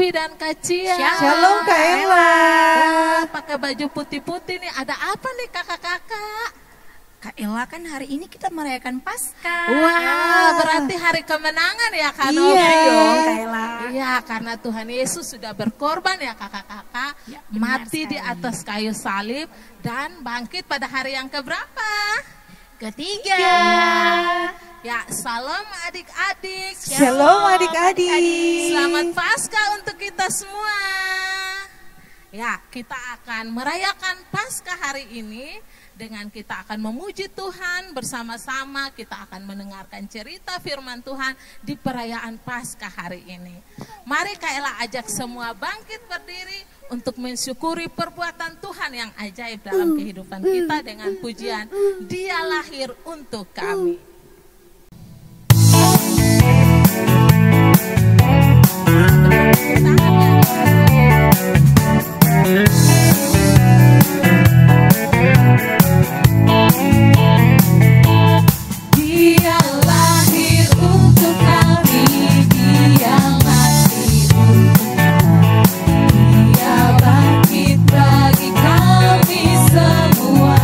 Dan Kak Cia. Shalom Kak Ella. Pakai baju putih-putih nih, ada apa nih kakak-kakak? Kak Ella, kan hari ini kita merayakan Paskah. Wah, berarti hari kemenangan ya Kak Novi. Iya dong Kak Ella. Iya, karena Tuhan Yesus sudah berkorban ya kakak-kakak, Ya, mati sekali. di atas kayu salib dan bangkit pada hari yang keberapa? Ketiga. Ya, salam adik-adik. Shalom adik-adik. Selamat Paskah untuk kita semua. Ya, kita akan merayakan Paskah hari ini dengan kita akan memuji Tuhan bersama-sama. Kita akan mendengarkan cerita firman Tuhan di perayaan Paskah hari ini. Mari Kak Ella ajak semua bangkit berdiri untuk mensyukuri perbuatan Tuhan yang ajaib dalam kehidupan kita dengan pujian Dia lahir untuk kami. Dia lahir untuk kami, Dia mati untuk kami, Dia bangkit bagi kami semua.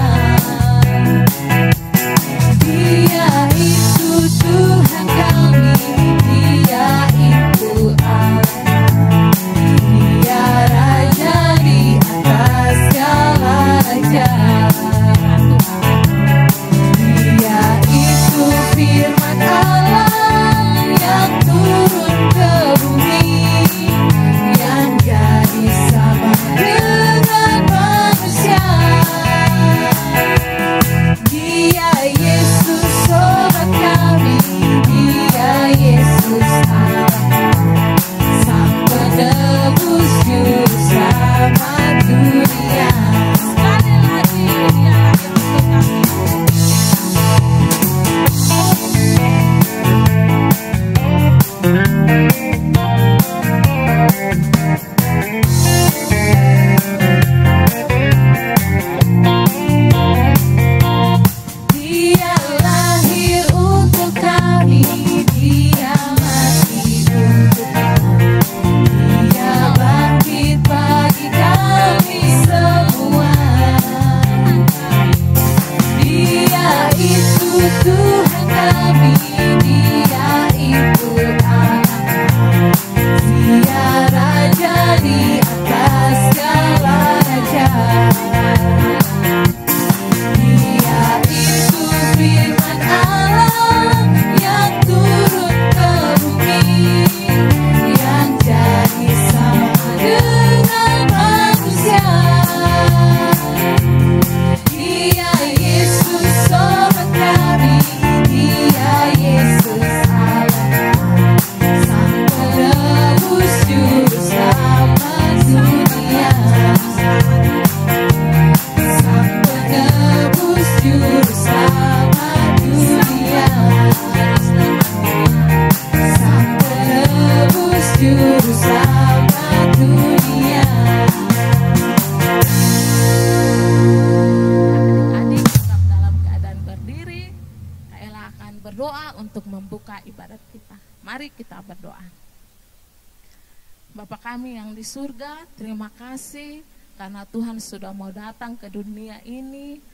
Dia itu Tuhan kami, Dia itu Allah, Dia Raja di atas segala raja. Dia itu firman Allah yang turun ke bumi, yang jadi sama dengan manusia. Dia Yesus sobat kami, Dia Yesus Allah, Sang Penebus juru selamat dunia. Sekali lagi Dia lahir untuk kami. Dia lahir untuk kami, Dia mati untuk kami, Dia bangkit bagi kami semua. Dia itu Tuhan kami, Dia itu Allah, Dia Raja di atas segala raja. Dia itu firman Allah yang turun ke bumi, yang jadi sama dengan manusia. Dia Yesus sobat kami, Dia Yesus Allah, Sang Penebus juru selamat dunia. Sang Penebus juru selamat dunia. Sang Penebus juru selamat dunia. Adik-adik tetap dalam keadaan berdiri. Kak Ella akan berdoa untuk membuka ibadat kita. Mari kita berdoa. Bapa kami yang di surga, terima kasih karena Tuhan sudah mau datang ke dunia ini,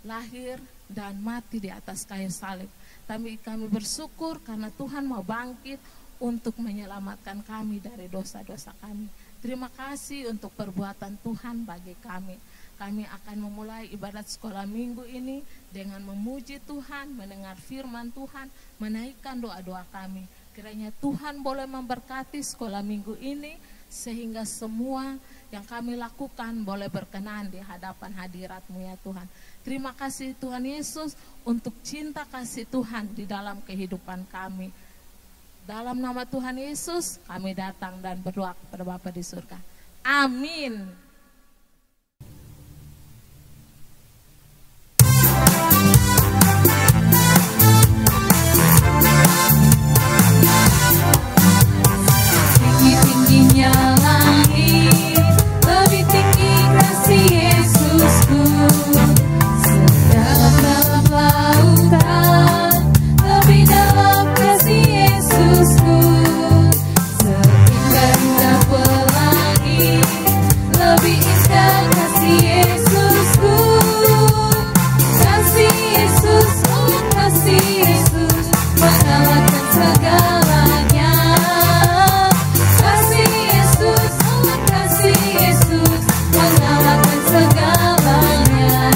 lahir dan mati di atas kayu salib. Kami bersyukur karena Tuhan mau bangkit untuk menyelamatkan kami dari dosa-dosa kami. Terima kasih untuk perbuatan Tuhan bagi kami. Kami akan memulai ibadat sekolah minggu ini dengan memuji Tuhan, mendengar firman Tuhan, menaikkan doa-doa kami. Kiranya Tuhan boleh memberkati sekolah minggu ini sehingga semua yang kami lakukan boleh berkenan di hadapan hadirat-Mu ya Tuhan. Terima kasih Tuhan Yesus untuk cinta kasih Tuhan di dalam kehidupan kami. Dalam nama Tuhan Yesus kami datang dan berdoa kepada Bapa di surga. Amin. Tinggi-tingginya langit, lebih tinggi kasih Yesusku. Sedalam-dalam lautan, lebih dalam kasih Yesusku. Seindah-indah pelangi, lebih indah kasih Yesusku. Kasih Yesus, oh kasih Yesus, mengalahkan segalanya. Kasih Yesus, oh kasih Yesus, mengalahkan segalanya.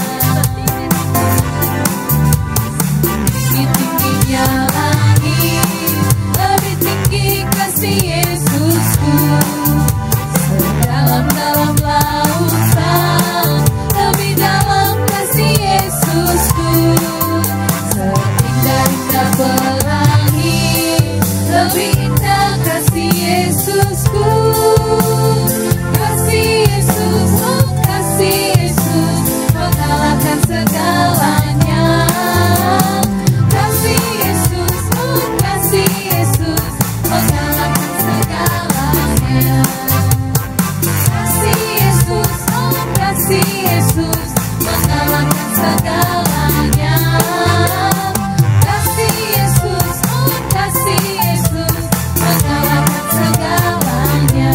Tinggi-tingginya langit, lebih tinggi kasih Yesusku. Sedalam-dalam lautan, lebih dalam kasih Yesusku. Seindah-indah pelangi, lebih indah kasih Yesusku. Kasih Yesus, oh kasih Yesus, mengalahkan segalanya. Kasih Yesus, oh kasih Yesus, mengalahkan segalanya. Kasih Yesus, oh kasih Yesus, mengalahkan segalanya. Kasih Yesus, oh kasih Yesus, mengalahkan segalanya.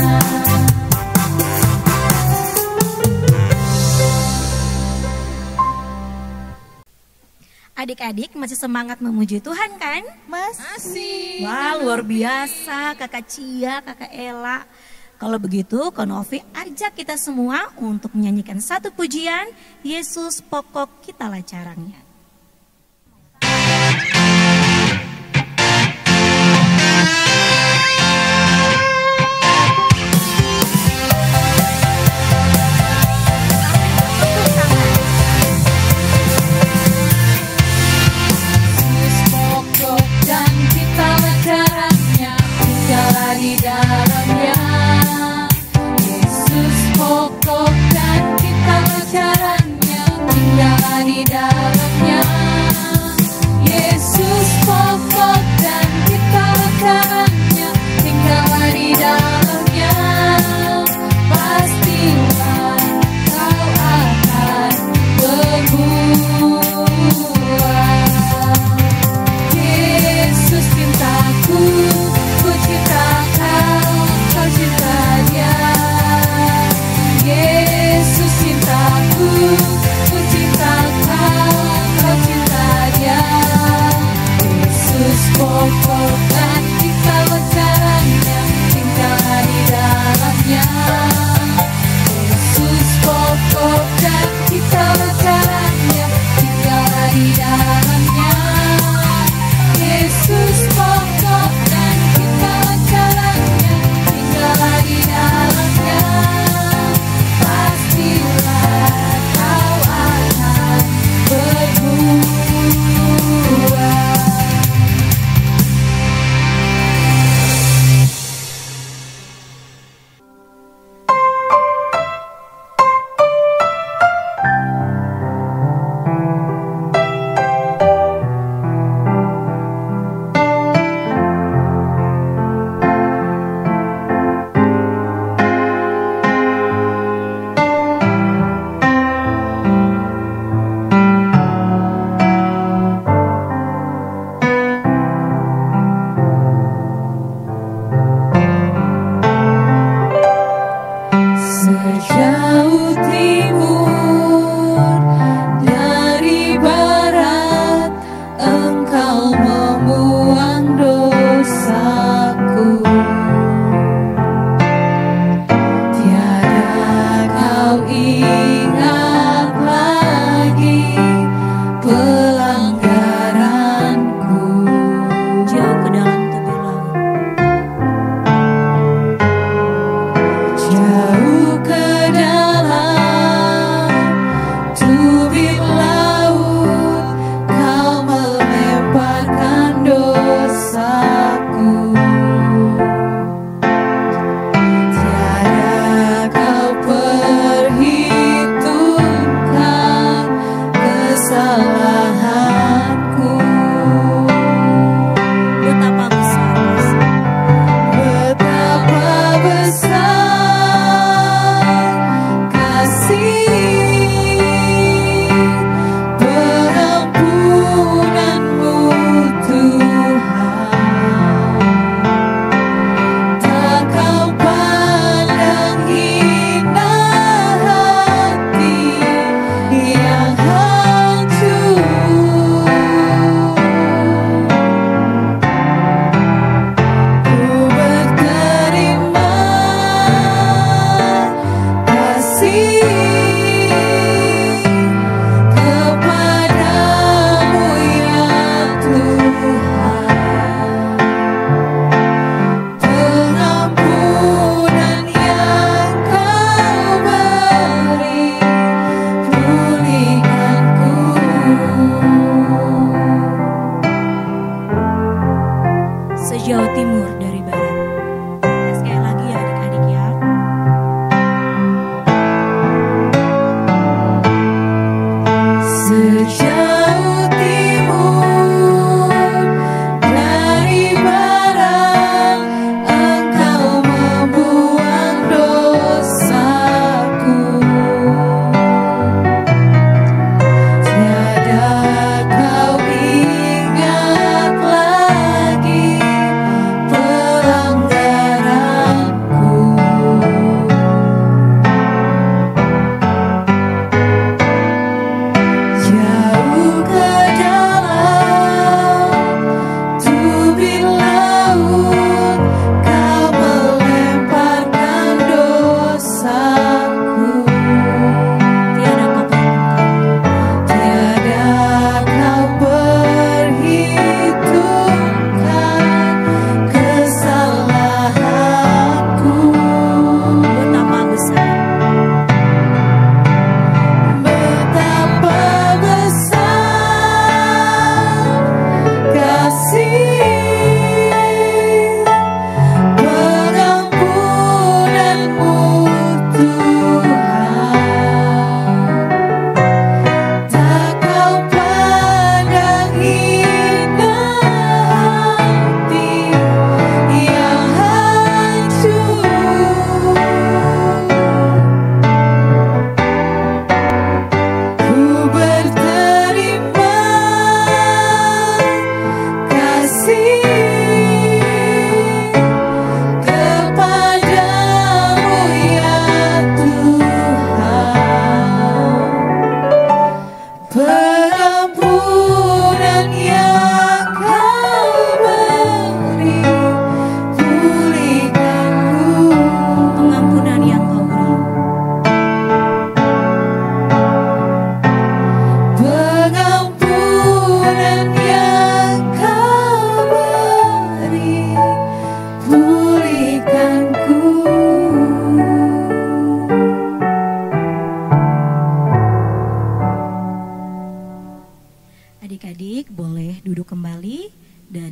Adik-adik masih semangat memuji Tuhan kan? Masih. Wah, luar biasa Kakak Cia, Kakak Ella. Kalau begitu, Kak Novi ajak kita semua untuk menyanyikan satu pujian, Yesus pokok kitalah caranya. Yesus pokok dan kitalah caranya, tinggallah di dalamnya. Yesus pokok dan kitalah caranya, tinggallah di dalamnya.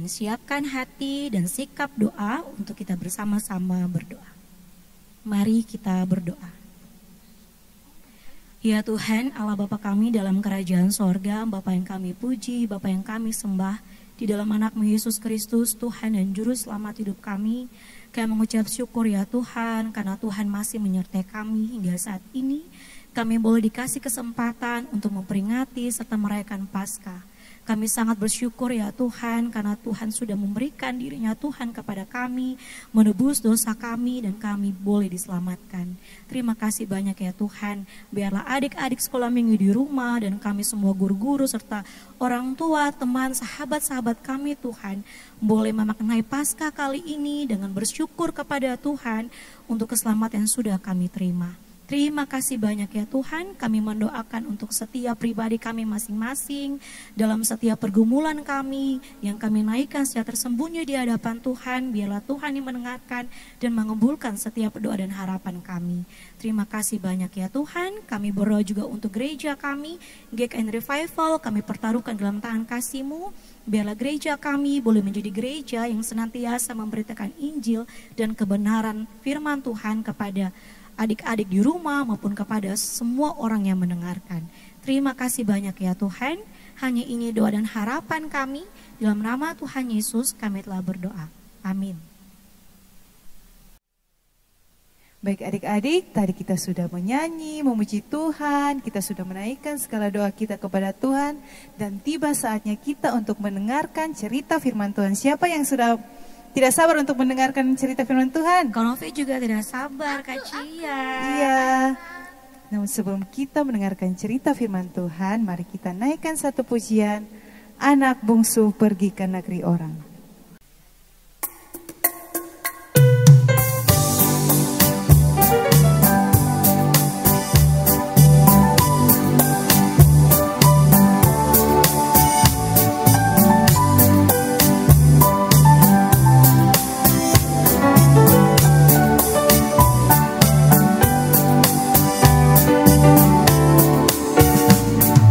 dan siapkan hati dan sikap doa untuk kita bersama-sama berdoa. Mari kita berdoa. Ya Tuhan, Allah Bapa kami dalam kerajaan sorga, Bapa yang kami puji, Bapa yang kami sembah, di dalam anak-Mu Yesus Kristus, Tuhan dan Juru Selamat hidup kami, kami mengucap syukur ya Tuhan, karena Tuhan masih menyertai kami hingga saat ini. Kami boleh dikasih kesempatan untuk memperingati serta merayakan Paskah. Kami sangat bersyukur ya Tuhan, karena Tuhan sudah memberikan dirinya Tuhan kepada kami, menebus dosa kami dan kami boleh diselamatkan. Terima kasih banyak ya Tuhan, biarlah adik-adik sekolah minggu di rumah dan kami semua guru-guru serta orang tua, teman, sahabat-sahabat kami Tuhan, boleh memaknai Paskah kali ini dengan bersyukur kepada Tuhan untuk keselamatan yang sudah kami terima. Terima kasih banyak ya Tuhan, kami mendoakan untuk setiap pribadi kami masing-masing, dalam setiap pergumulan kami, yang kami naikkan secara tersembunyi di hadapan Tuhan, biarlah Tuhan yang mendengarkan dan mengabulkan setiap doa dan harapan kami. Terima kasih banyak ya Tuhan, kami berdoa juga untuk gereja kami, GKN Revival, kami pertaruhkan dalam tangan kasih-Mu, biarlah gereja kami boleh menjadi gereja yang senantiasa memberitakan Injil dan kebenaran firman Tuhan kepada adik-adik di rumah maupun kepada semua orang yang mendengarkan. Terima kasih banyak ya Tuhan. Hanya ini doa dan harapan kami. Dalam nama Tuhan Yesus kami telah berdoa. Amin. Baik adik-adik, tadi kita sudah menyanyi, memuji Tuhan, kita sudah menaikkan segala doa kita kepada Tuhan. Dan tiba saatnya kita untuk mendengarkan cerita firman Tuhan. Siapa yang sudah tidak sabar untuk mendengarkan cerita firman Tuhan? Kak Novi juga tidak sabar, Kak Cia. Iya. Namun sebelum kita mendengarkan cerita firman Tuhan, mari kita naikkan satu pujian, Anak Bungsu Pergi ke Negeri Orang.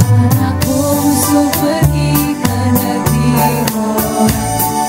Anak bungsu pergi ke negeri orang.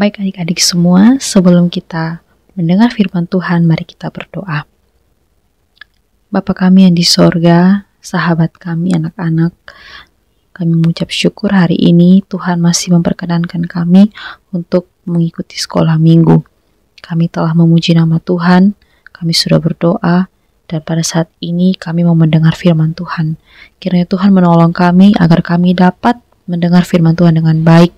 Baik adik-adik semua, sebelum kita mendengar firman Tuhan, mari kita berdoa. Bapa kami yang di sorga, sahabat kami, anak-anak, kami mengucap syukur hari ini Tuhan masih memperkenankan kami untuk mengikuti sekolah minggu. Kami telah memuji nama Tuhan, kami sudah berdoa, dan pada saat ini kami mau mendengar firman Tuhan. Kiranya Tuhan menolong kami agar kami dapat mendengar firman Tuhan dengan baik,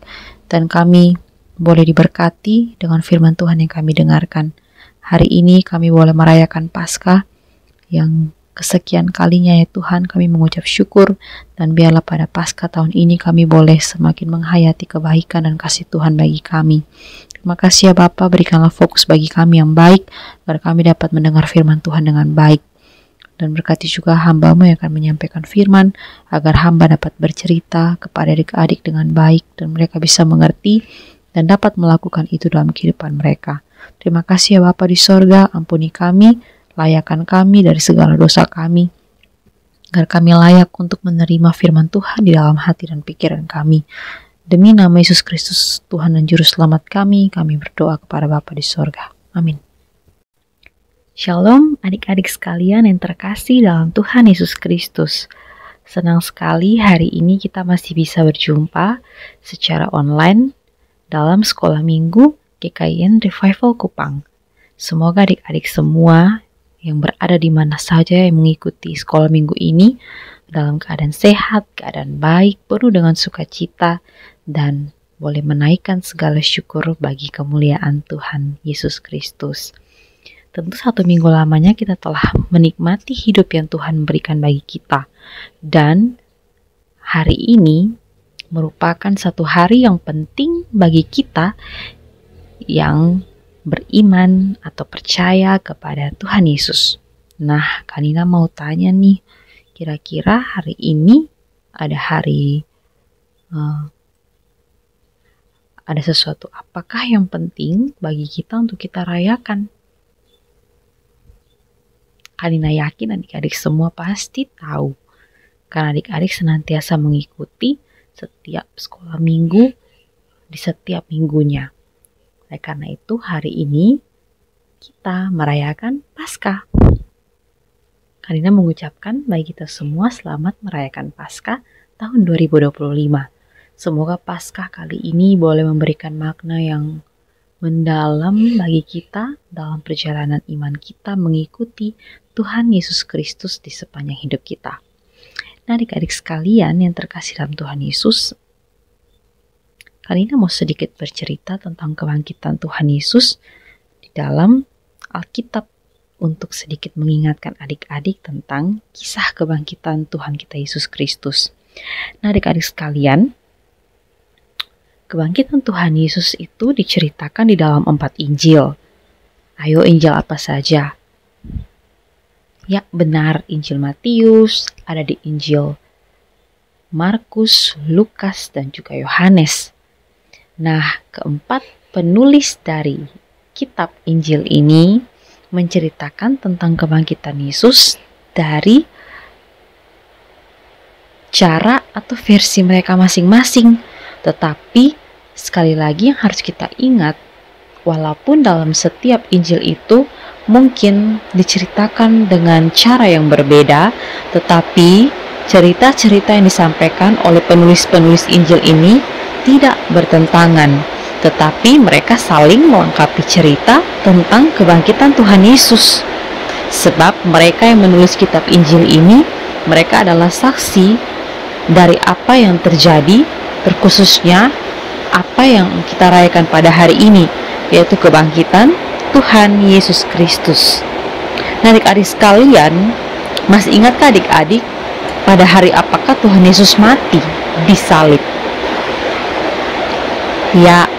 dan kami boleh diberkati dengan firman Tuhan yang kami dengarkan. Hari ini kami boleh merayakan Paskah yang kesekian kalinya ya Tuhan, kami mengucap syukur, dan biarlah pada Paskah tahun ini kami boleh semakin menghayati kebaikan dan kasih Tuhan bagi kami. Terima kasih ya Bapa, berikanlah fokus bagi kami yang baik, agar kami dapat mendengar firman Tuhan dengan baik. Dan berkati juga hamba-Mu yang akan menyampaikan firman, agar hamba dapat bercerita kepada adik-adik dengan baik, dan mereka bisa mengerti dan dapat melakukan itu dalam kehidupan mereka. Terima kasih ya Bapa di sorga, ampuni kami, layakkan kami dari segala dosa kami, agar kami layak untuk menerima firman Tuhan di dalam hati dan pikiran kami. Demi nama Yesus Kristus, Tuhan dan Juru Selamat kami berdoa kepada Bapa di sorga. Amin. Shalom adik-adik sekalian yang terkasih dalam Tuhan Yesus Kristus. Senang sekali hari ini kita masih bisa berjumpa secara online dalam sekolah minggu GKIN Revival Kupang. Semoga adik-adik semua yang berada di mana saja yang mengikuti sekolah minggu ini dalam keadaan sehat, keadaan baik, penuh dengan sukacita, dan boleh menaikkan segala syukur bagi kemuliaan Tuhan Yesus Kristus. Tentu 1 minggu lamanya kita telah menikmati hidup yang Tuhan berikan bagi kita. Dan hari ini merupakan satu hari yang penting bagi kita yang beriman atau percaya kepada Tuhan Yesus. Nah, Kanina mau tanya nih, kira-kira hari ini ada sesuatu apakah yang penting bagi kita untuk kita rayakan? Kanina yakin adik-adik semua pasti tahu, karena adik-adik senantiasa mengikuti setiap sekolah minggu di setiap minggunya. Oleh karena itu hari ini kita merayakan Paskah. Kanina mengucapkan bagi kita semua selamat merayakan Paskah tahun 2025. Semoga Paskah kali ini boleh memberikan makna yang mendalam bagi kita dalam perjalanan iman kita mengikuti Tuhan Yesus Kristus di sepanjang hidup kita. Nah adik-adik sekalian yang terkasih dalam Tuhan Yesus, Kanina mau sedikit bercerita tentang kebangkitan Tuhan Yesus di dalam Alkitab untuk sedikit mengingatkan adik-adik tentang kisah kebangkitan Tuhan kita Yesus Kristus. Nah adik-adik sekalian, kebangkitan Tuhan Yesus itu diceritakan di dalam 4 Injil. Ayo Injil apa saja? Ya benar, Injil Matius, ada di Injil Markus, Lukas, dan juga Yohanes. Nah, keempat penulis dari kitab Injil ini menceritakan tentang kebangkitan Yesus dari cara atau versi mereka masing-masing. Tetapi sekali lagi yang harus kita ingat, walaupun dalam setiap Injil itu mungkin diceritakan dengan cara yang berbeda, tetapi cerita-cerita yang disampaikan oleh penulis-penulis Injil ini tidak bertentangan, tetapi mereka saling melengkapi cerita tentang kebangkitan Tuhan Yesus. Sebab mereka yang menulis kitab Injil ini, mereka adalah saksi dari apa yang terjadi, terkhususnya apa yang kita rayakan pada hari ini, yaitu kebangkitan Tuhan Yesus Kristus. Nah adik-adik sekalian, masih ingatkah adik-adik pada hari apakah Tuhan Yesus mati di salib? Ya,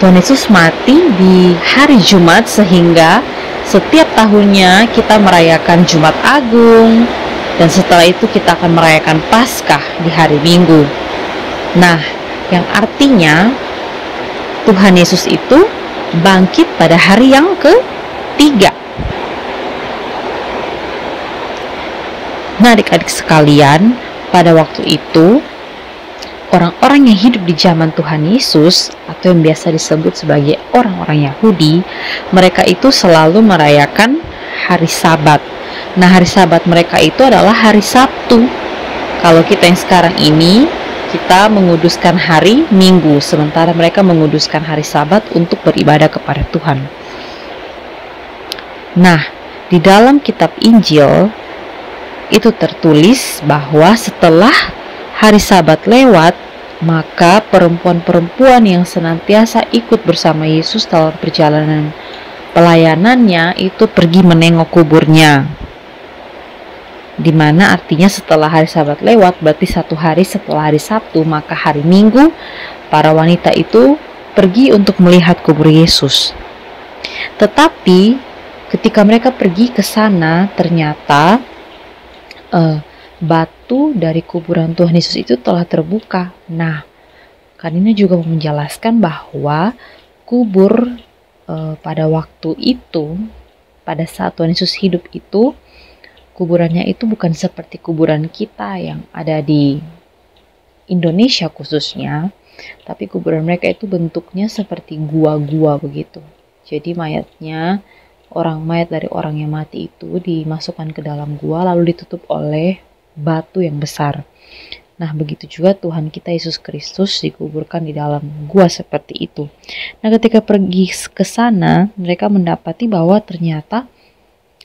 Tuhan Yesus mati di hari Jumat, sehingga setiap tahunnya kita merayakan Jumat Agung, dan setelah itu kita akan merayakan Paskah di hari Minggu. Nah, yang artinya Tuhan Yesus itu bangkit pada hari yang ketiga. Nah adik-adik sekalian, pada waktu itu orang-orang yang hidup di zaman Tuhan Yesus atau yang biasa disebut sebagai orang-orang Yahudi, mereka itu selalu merayakan hari Sabat. Nah, hari Sabat mereka itu adalah hari Sabtu. Kalau kita yang sekarang ini, kita menguduskan hari Minggu, sementara mereka menguduskan hari Sabat untuk beribadah kepada Tuhan. Nah, di dalam kitab Injil itu tertulis bahwa setelah hari Sabat lewat, maka perempuan-perempuan yang senantiasa ikut bersama Yesus dalam perjalanan pelayanannya itu pergi menengok kuburnya. Dimana artinya setelah hari Sabat lewat, berarti satu hari setelah hari Sabtu, maka hari Minggu para wanita itu pergi untuk melihat kubur Yesus. Tetapi ketika mereka pergi ke sana, ternyata batu dari kuburan Tuhan Yesus itu telah terbuka. Nah, Kanina juga menjelaskan bahwa kubur pada waktu itu, pada saat Tuhan Yesus hidup itu, kuburannya itu bukan seperti kuburan kita yang ada di Indonesia khususnya, tapi kuburan mereka itu bentuknya seperti gua-gua begitu. Jadi mayat dari orang yang mati itu dimasukkan ke dalam gua lalu ditutup oleh batu yang besar. Nah, begitu juga Tuhan kita Yesus Kristus dikuburkan di dalam gua seperti itu. Nah, ketika pergi ke sana, mereka mendapati bahwa ternyata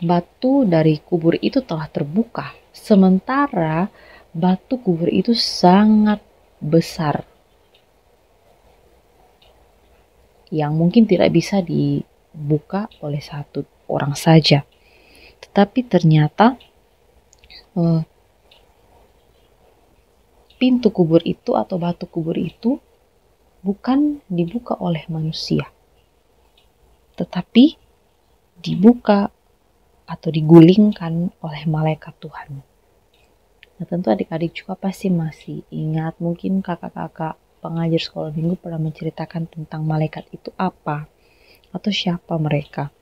batu dari kubur itu telah terbuka. Sementara batu kubur itu sangat besar, yang mungkin tidak bisa dibuka oleh satu orang saja. Tetapi ternyata pintu kubur itu atau batu kubur itu bukan dibuka oleh manusia, tetapi dibuka atau digulingkan oleh malaikat Tuhan. Nah, tentu adik-adik juga pasti masih ingat, mungkin kakak-kakak pengajar sekolah minggu pernah menceritakan tentang malaikat itu apa atau siapa mereka.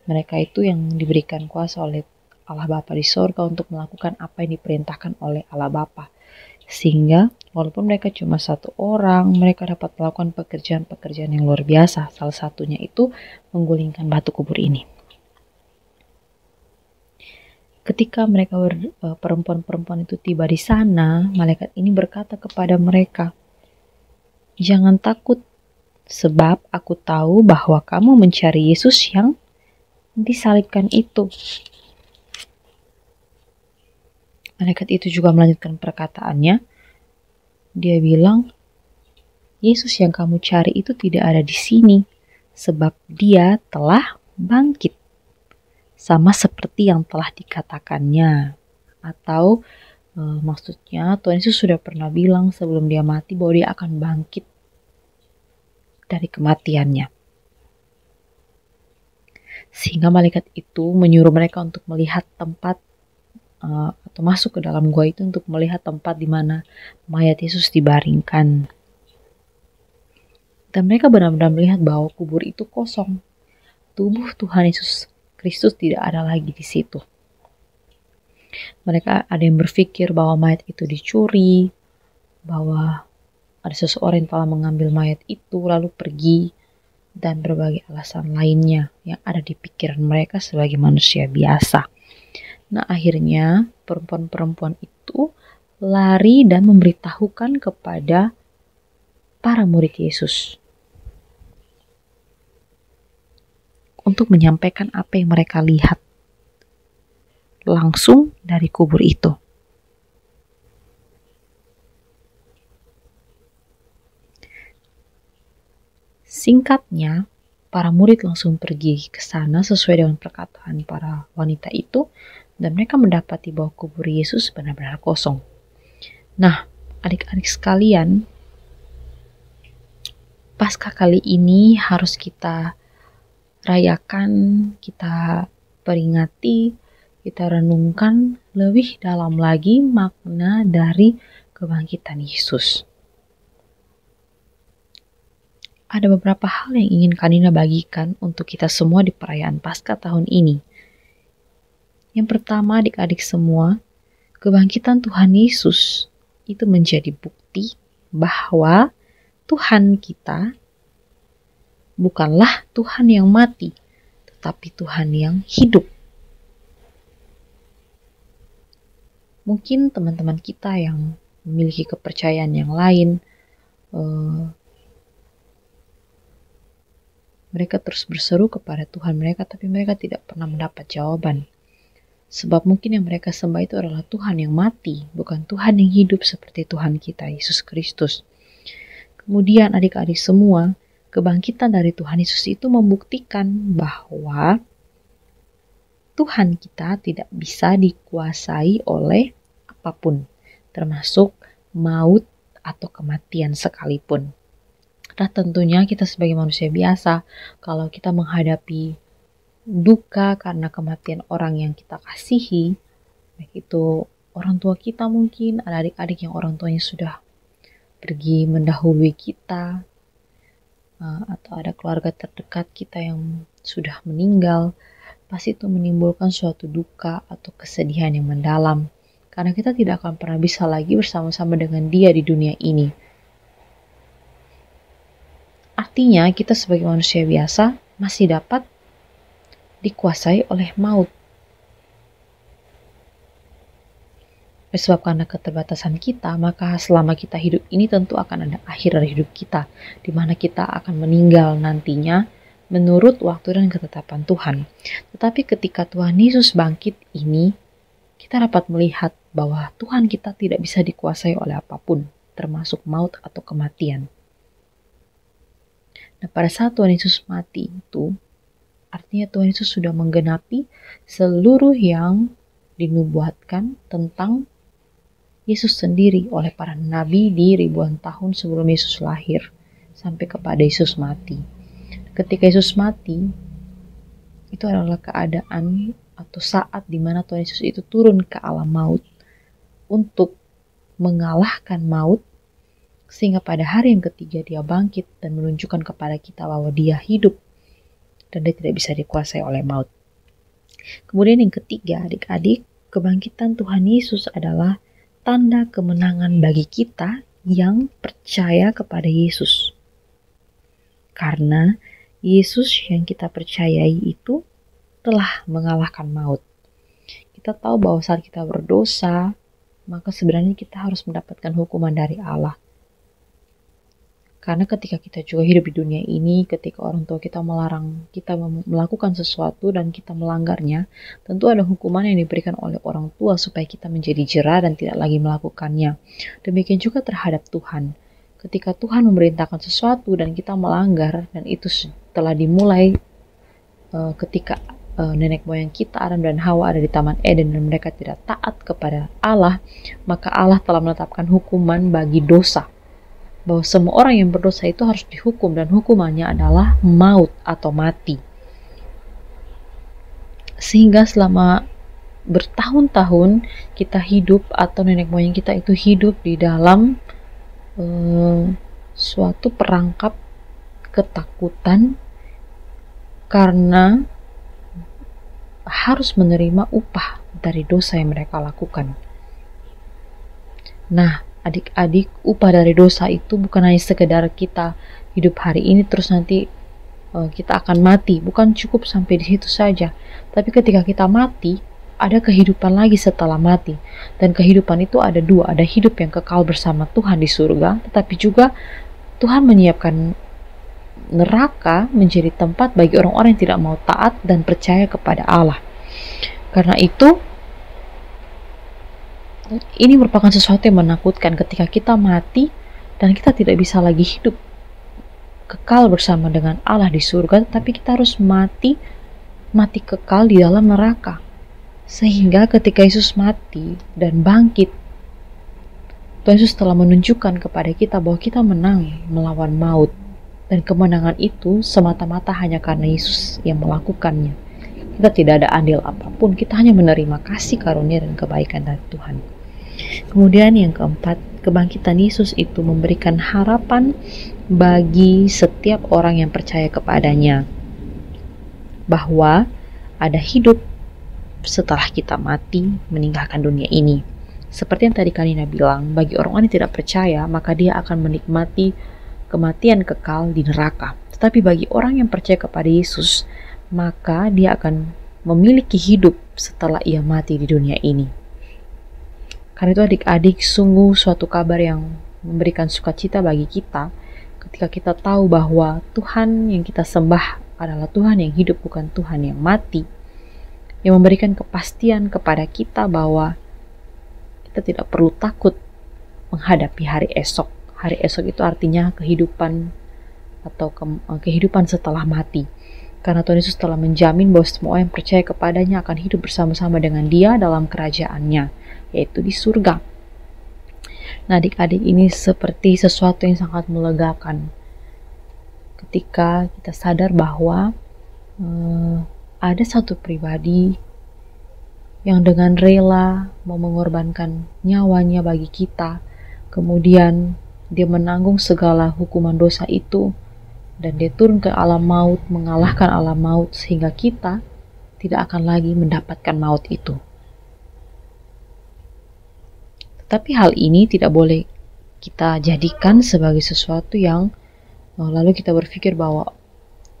Mereka itu yang diberikan kuasa oleh Allah Bapa di sorga untuk melakukan apa yang diperintahkan oleh Allah Bapa. Sehingga walaupun mereka cuma satu orang, mereka dapat melakukan pekerjaan-pekerjaan yang luar biasa. Salah satunya itu menggulingkan batu kubur ini. Ketika mereka perempuan-perempuan itu tiba di sana, malaikat ini berkata kepada mereka, "Jangan takut, sebab aku tahu bahwa kamu mencari Yesus yang disalibkan itu." Malaikat itu juga melanjutkan perkataannya. Dia bilang, "Yesus yang kamu cari itu tidak ada di sini, sebab dia telah bangkit. Sama seperti yang telah dikatakannya." Atau maksudnya Tuhan Yesus sudah pernah bilang sebelum dia mati bahwa dia akan bangkit dari kematiannya. Sehingga malaikat itu menyuruh mereka untuk melihat tempat atau masuk ke dalam gua itu untuk melihat tempat di mana mayat Yesus dibaringkan. Dan mereka benar-benar melihat bahwa kubur itu kosong. Tubuh Tuhan Yesus Kristus tidak ada lagi di situ. Mereka ada yang berpikir bahwa mayat itu dicuri, bahwa ada seseorang yang telah mengambil mayat itu lalu pergi, dan berbagai alasan lainnya yang ada di pikiran mereka sebagai manusia biasa. Nah, akhirnya perempuan-perempuan itu lari dan memberitahukan kepada para murid Yesus untuk menyampaikan apa yang mereka lihat langsung dari kubur itu. Singkatnya, para murid langsung pergi ke sana sesuai dengan perkataan para wanita itu, dan mereka mendapati bahwa kubur Yesus benar-benar kosong. Nah, adik-adik sekalian, Paskah kali ini harus kita rayakan, kita peringati, kita renungkan lebih dalam lagi makna dari kebangkitan Yesus. Ada beberapa hal yang ingin Kanina bagikan untuk kita semua di perayaan Paskah tahun ini. Yang pertama, adik-adik semua, kebangkitan Tuhan Yesus itu menjadi bukti bahwa Tuhan kita bukanlah Tuhan yang mati, tetapi Tuhan yang hidup. Mungkin teman-teman kita yang memiliki kepercayaan yang lain, mereka terus berseru kepada Tuhan mereka, tapi mereka tidak pernah mendapat jawaban. Sebab mungkin yang mereka sembah itu adalah Tuhan yang mati, bukan Tuhan yang hidup seperti Tuhan kita, Yesus Kristus. Kemudian adik-adik semua, kebangkitan dari Tuhan Yesus itu membuktikan bahwa Tuhan kita tidak bisa dikuasai oleh apapun, termasuk maut atau kematian sekalipun. Nah, tentunya kita sebagai manusia biasa, kalau kita menghadapi duka karena kematian orang yang kita kasihi, baik itu orang tua kita, mungkin ada adik-adik yang orang tuanya sudah pergi mendahului kita, atau ada keluarga terdekat kita yang sudah meninggal, pasti itu menimbulkan suatu duka atau kesedihan yang mendalam, karena kita tidak akan pernah bisa lagi bersama-sama dengan dia di dunia ini. Artinya kita sebagai manusia biasa masih dapat dikuasai oleh maut. Sebab karena keterbatasan kita, maka selama kita hidup ini tentu akan ada akhir dari hidup kita, di mana kita akan meninggal nantinya menurut waktu dan ketetapan Tuhan. Tetapi ketika Tuhan Yesus bangkit ini, kita dapat melihat bahwa Tuhan kita tidak bisa dikuasai oleh apapun, termasuk maut atau kematian. Nah, pada saat Tuhan Yesus mati itu, artinya Tuhan Yesus sudah menggenapi seluruh yang dinubuatkan tentang Yesus sendiri oleh para nabi di ribuan tahun sebelum Yesus lahir sampai kepada Yesus mati. Ketika Yesus mati, itu adalah keadaan atau saat di mana Tuhan Yesus itu turun ke alam maut untuk mengalahkan maut, sehingga pada hari yang ketiga dia bangkit dan menunjukkan kepada kita bahwa dia hidup dan dia tidak bisa dikuasai oleh maut. Kemudian yang ketiga, adik-adik, kebangkitan Tuhan Yesus adalah tanda kemenangan bagi kita yang percaya kepada Yesus. Karena Yesus yang kita percayai itu telah mengalahkan maut. Kita tahu bahwa saat kita berdosa, maka sebenarnya kita harus mendapatkan hukuman dari Allah. Karena ketika kita juga hidup di dunia ini, ketika orang tua kita melarang kita melakukan sesuatu dan kita melanggarnya, tentu ada hukuman yang diberikan oleh orang tua supaya kita menjadi jera dan tidak lagi melakukannya. Demikian juga terhadap Tuhan. Ketika Tuhan memerintahkan sesuatu dan kita melanggar, dan itu telah dimulai ketika nenek moyang kita, Adam dan Hawa, ada di Taman Eden dan mereka tidak taat kepada Allah, maka Allah telah menetapkan hukuman bagi dosa. Bahwa semua orang yang berdosa itu harus dihukum, dan hukumannya adalah maut atau mati. Sehingga selama bertahun-tahun kita hidup, atau nenek moyang kita itu hidup di dalam suatu perangkap ketakutan karena harus menerima upah dari dosa yang mereka lakukan. Nah, adik-adik, upah dari dosa itu bukan hanya sekedar kita hidup hari ini terus nanti kita akan mati. Bukan cukup sampai di situ saja. Tapi ketika kita mati, ada kehidupan lagi setelah mati. Dan kehidupan itu ada dua. Ada hidup yang kekal bersama Tuhan di surga, tetapi juga Tuhan menyiapkan neraka menjadi tempat bagi orang-orang yang tidak mau taat dan percaya kepada Allah. Karena itu, ini merupakan sesuatu yang menakutkan ketika kita mati dan kita tidak bisa lagi hidup kekal bersama dengan Allah di surga, tetapi kita harus mati kekal di dalam neraka. Sehingga ketika Yesus mati dan bangkit, Tuhan Yesus telah menunjukkan kepada kita bahwa kita menang melawan maut, dan kemenangan itu semata-mata hanya karena Yesus yang melakukannya. Kita tidak ada andil apapun, kita hanya menerima kasih karunia dan kebaikan dari Tuhan. Kemudian yang keempat, kebangkitan Yesus itu memberikan harapan bagi setiap orang yang percaya kepadanya, bahwa ada hidup setelah kita mati meninggalkan dunia ini. Seperti yang tadi Kanina bilang, bagi orang-orang yang tidak percaya, maka dia akan menikmati kematian kekal di neraka. Tetapi bagi orang yang percaya kepada Yesus, maka dia akan memiliki hidup setelah ia mati di dunia ini. Karena itu adik-adik, sungguh suatu kabar yang memberikan sukacita bagi kita ketika kita tahu bahwa Tuhan yang kita sembah adalah Tuhan yang hidup, bukan Tuhan yang mati, yang memberikan kepastian kepada kita bahwa kita tidak perlu takut menghadapi hari esok. Hari esok itu artinya kehidupan atau kehidupan setelah mati. Karena Tuhan Yesus telah menjamin bahwa semua yang percaya kepadanya akan hidup bersama-sama dengan Dia dalam kerajaannya, yaitu di surga. Nah, adik-adik, ini seperti sesuatu yang sangat melegakan ketika kita sadar bahwa ada satu pribadi yang dengan rela mau mengorbankan nyawanya bagi kita, kemudian dia menanggung segala hukuman dosa itu, dan dia turun ke alam maut, mengalahkan alam maut, sehingga kita tidak akan lagi mendapatkan maut itu. Tetapi hal ini tidak boleh kita jadikan sebagai sesuatu yang lalu kita berpikir bahwa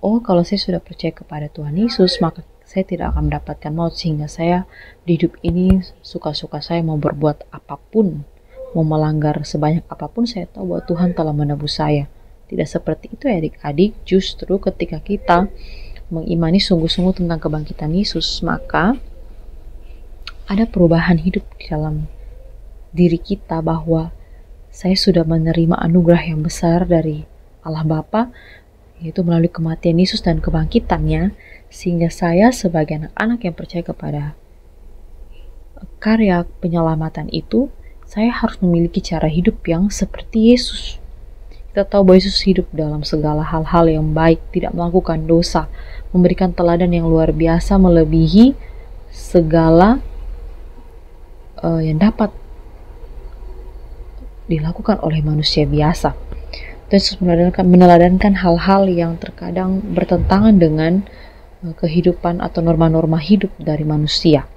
kalau saya sudah percaya kepada Tuhan Yesus, maka saya tidak akan mendapatkan maut, sehingga saya di hidup ini suka-suka saya mau berbuat apapun, mau melanggar sebanyak apapun, saya tahu bahwa Tuhan telah menebus saya. Tidak seperti itu ya adik-adik. Justru ketika kita mengimani sungguh-sungguh tentang kebangkitan Yesus, maka ada perubahan hidup di dalam diri kita, bahwa saya sudah menerima anugerah yang besar dari Allah Bapa, yaitu melalui kematian Yesus dan kebangkitannya, sehingga saya sebagai anak-anak yang percaya kepada karya penyelamatan itu, saya harus memiliki cara hidup yang seperti Yesus. Kita tahu bahwa Yesus hidup dalam segala hal-hal yang baik, tidak melakukan dosa, memberikan teladan yang luar biasa melebihi segala yang dapat dilakukan oleh manusia biasa. Yesus meneladankan hal-hal yang terkadang bertentangan dengan kehidupan atau norma-norma hidup dari manusia.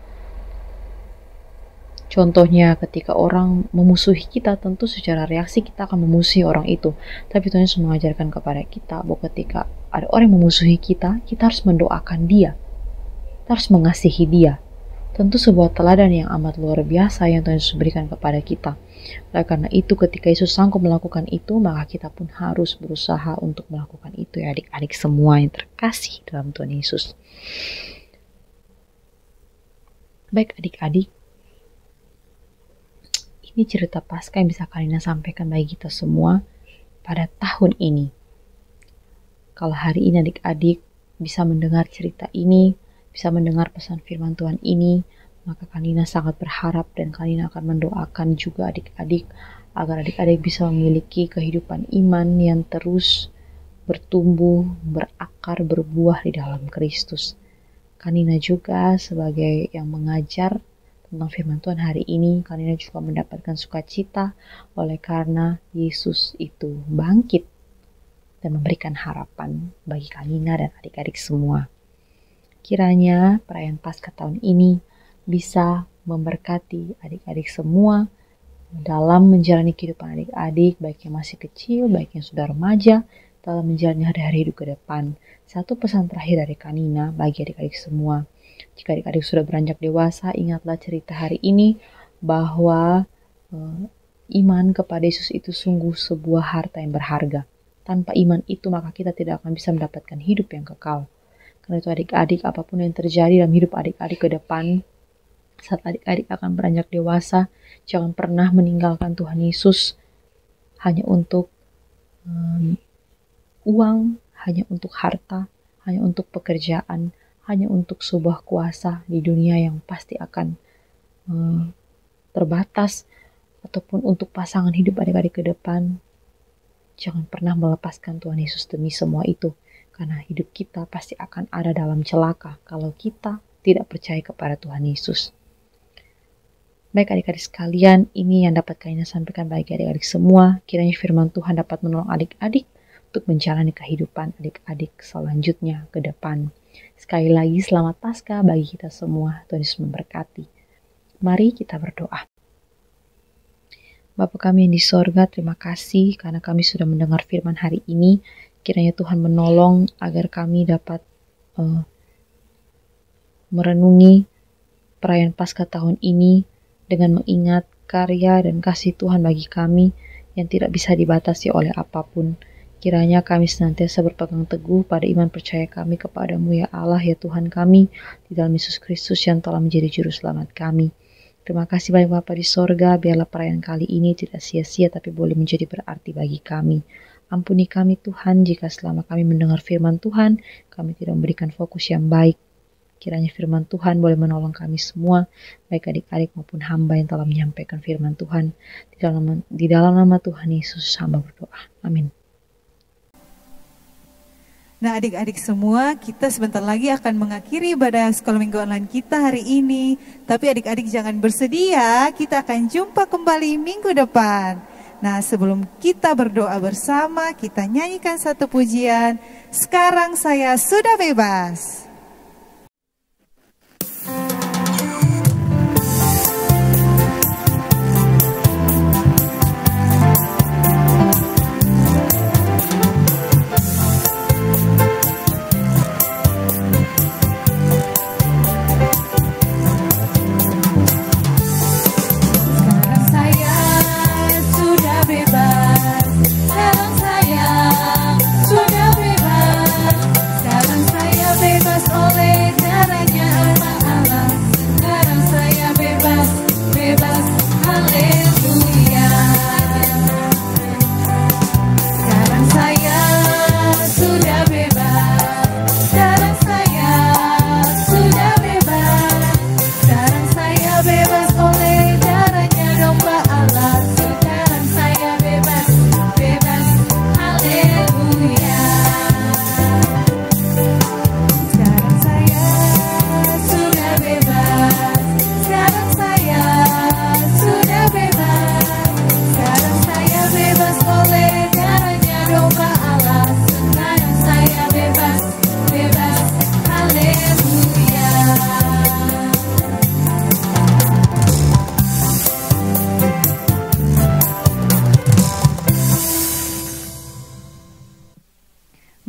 Contohnya ketika orang memusuhi kita, tentu secara reaksi kita akan memusuhi orang itu. Tapi Tuhan Yesus mengajarkan kepada kita bahwa ketika ada orang yang memusuhi kita, kita harus mendoakan dia, kita harus mengasihi dia. Tentu sebuah teladan yang amat luar biasa yang Tuhan Yesus berikan kepada kita. Oleh karena itu, ketika Yesus sanggup melakukan itu, maka kita pun harus berusaha untuk melakukan itu ya adik-adik semua yang terkasih dalam Tuhan Yesus. Baik adik-adik, ini cerita Paskah yang bisa Kanina sampaikan bagi kita semua pada tahun ini. Kalau hari ini adik-adik bisa mendengar cerita ini, bisa mendengar pesan firman Tuhan ini, maka Kanina sangat berharap dan Kanina akan mendoakan juga adik-adik agar adik-adik bisa memiliki kehidupan iman yang terus bertumbuh, berakar, berbuah di dalam Kristus. Kanina juga sebagai yang mengajar tentang firman Tuhan hari ini, Kanina juga mendapatkan sukacita oleh karena Yesus itu bangkit dan memberikan harapan bagi Kanina dan adik-adik semua. Kiranya perayaan Paskah tahun ini bisa memberkati adik-adik semua dalam menjalani kehidupan adik-adik, baik yang masih kecil, baik yang sudah remaja, dalam menjalani hari-hari hidup ke depan. Satu pesan terakhir dari Kanina bagi adik-adik semua. Jika adik-adik sudah beranjak dewasa, ingatlah cerita hari ini bahwa iman kepada Yesus itu sungguh sebuah harta yang berharga. Tanpa iman itu maka kita tidak akan bisa mendapatkan hidup yang kekal. Karena itu adik-adik, apapun yang terjadi dalam hidup adik-adik ke depan, saat adik-adik akan beranjak dewasa, jangan pernah meninggalkan Tuhan Yesus hanya untuk uang, hanya untuk harta, hanya untuk pekerjaan, hanya untuk sebuah kuasa di dunia yang pasti akan terbatas, ataupun untuk pasangan hidup adik-adik ke depan. Jangan pernah melepaskan Tuhan Yesus demi semua itu, karena hidup kita pasti akan ada dalam celaka kalau kita tidak percaya kepada Tuhan Yesus. Baik adik-adik sekalian, ini yang dapat Kanina sampaikan bagi adik-adik semua. Kiranya firman Tuhan dapat menolong adik-adik untuk menjalani kehidupan adik-adik selanjutnya ke depan. Sekali lagi selamat Paskah bagi kita semua. Tuhan Yesus memberkati. Mari kita berdoa. Bapa kami yang di sorga, terima kasih karena kami sudah mendengar firman hari ini. Kiranya Tuhan menolong agar kami dapat merenungi perayaan Paskah tahun ini dengan mengingat karya dan kasih Tuhan bagi kami yang tidak bisa dibatasi oleh apapun. Kiranya kami senantiasa berpegang teguh pada iman percaya kami kepadamu ya Allah ya Tuhan kami, di dalam Yesus Kristus yang telah menjadi juru selamat kami. Terima kasih banyak Bapa di sorga, biarlah perayaan kali ini tidak sia-sia tapi boleh menjadi berarti bagi kami. Ampuni kami Tuhan jika selama kami mendengar firman Tuhan, kami tidak memberikan fokus yang baik. Kiranya firman Tuhan boleh menolong kami semua, baik adik-adik maupun hamba yang telah menyampaikan firman Tuhan. Di dalam nama Tuhan Yesus hamba berdoa. Amin. Nah adik-adik semua, kita sebentar lagi akan mengakhiri ibadah sekolah minggu online kita hari ini. Tapi adik-adik jangan bersedih ya, kita akan jumpa kembali minggu depan. Nah sebelum kita berdoa bersama, kita nyanyikan satu pujian. Sekarang saya sudah bebas.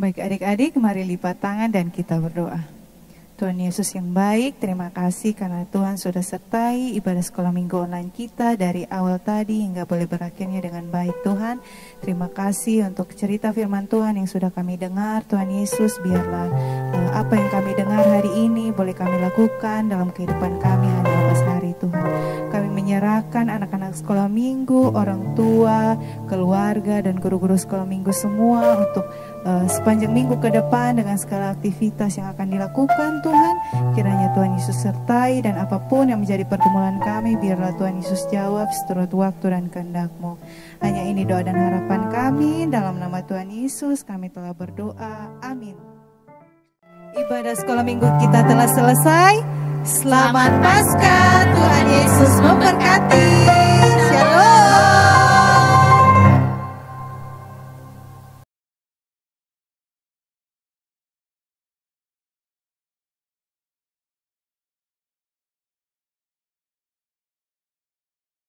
Baik adik-adik, mari lipat tangan dan kita berdoa. Tuhan Yesus yang baik, terima kasih karena Tuhan sudah sertai ibadah sekolah minggu online kita dari awal tadi hingga boleh berakhirnya dengan baik Tuhan. Terima kasih untuk cerita firman Tuhan yang sudah kami dengar. Tuhan Yesus, biarlah apa yang kami dengar hari ini boleh kami lakukan dalam kehidupan kami hari lepas hari Tuhan. Kami menyerahkan anak-anak sekolah minggu, orang tua, keluarga dan guru-guru sekolah minggu semua untuk sepanjang minggu ke depan dengan segala aktivitas yang akan dilakukan Tuhan. Kiranya Tuhan Yesus sertai dan apapun yang menjadi pergumulan kami, biarlah Tuhan Yesus jawab seturut waktu dan kehendak-Mu. Hanya ini doa dan harapan kami, dalam nama Tuhan Yesus kami telah berdoa, amin. Ibadah sekolah minggu kita telah selesai. Selamat Paskah, Tuhan Yesus memberkati.